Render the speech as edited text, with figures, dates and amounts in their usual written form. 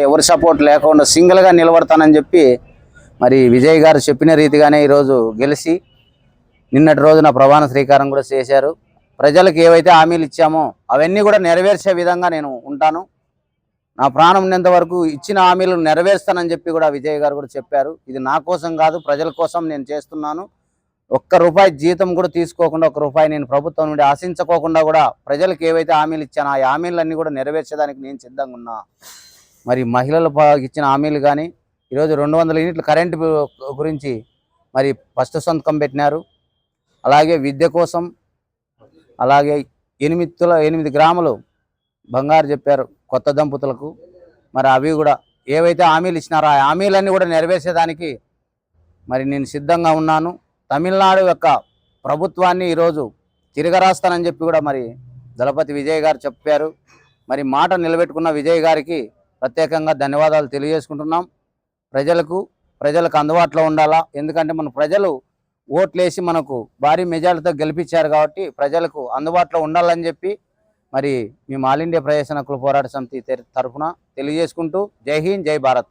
ఎవరి సపోర్ట్ లేకుండా సింగిల్గా నిలబడతానని చెప్పి మరి విజయ్ గారు చెప్పిన రీతిగానే ఈరోజు గెలిచి నిన్నటి రోజున ప్రమాణ స్వీకారం కూడా చేశారు. ప్రజలకు ఏవైతే హామీలు ఇచ్చామో అవన్నీ కూడా నెరవేర్చే విధంగా నేను ఉంటాను. నా ప్రాణం ఉన్నంత వరకు ఇచ్చిన హామీలు నెరవేరుస్తానని చెప్పి కూడా విజయ్ గారు కూడా చెప్పారు. ఇది నా కోసం కాదు, ప్రజల కోసం నేను చేస్తున్నాను. ఒక్క రూపాయి జీతం కూడా తీసుకోకుండా, ఒక్క రూపాయి నేను ప్రభుత్వం నుండి ఆశించుకోకుండా కూడా ప్రజలకు ఏవైతే హామీలు ఇచ్చానో ఆ హామీలన్నీ కూడా నెరవేర్చడానికి నేను సిద్ధంగా ఉన్నా. మరి మహిళలు ఇచ్చిన హామీలు కానీ ఈరోజు 200 యూనిట్ల కరెంటు గురించి మరి ఫస్ట్ సంతకం పెట్టినారు. అలాగే విద్య కోసం అలాగే 8 గ్రాములు బంగారు చెప్పారు కొత్త దంపతులకు. మరి అవి కూడా ఏవైతే హామీలు ఇచ్చినారో ఆ హామీలన్నీ కూడా నెరవేర్చేదానికి మరి నేను సిద్ధంగా ఉన్నాను. తమిళనాడు యొక్క ప్రభుత్వాన్ని ఈరోజు తిరగరాస్తానని చెప్పి కూడా మరి దళపతి విజయ్ గారు చెప్పారు. మరి మాట నిలబెట్టుకున్న విజయ్ గారికి ప్రత్యేకంగా ధన్యవాదాలు తెలియజేసుకుంటున్నాం. ప్రజలకు అందుబాటులో ఉండాలా, ఎందుకంటే మన ప్రజలు ఓట్లేసి మనకు భారీ మెజార్టీతో గెలిపించారు కాబట్టి ప్రజలకు అందుబాటులో ఉండాలని చెప్పి మరి మేము ఆల్ ఇండియా ప్రజాసన హక్కుల పోరాట సమితి తరఫున తెలియజేసుకుంటూ జై హింద్, జై భారత్.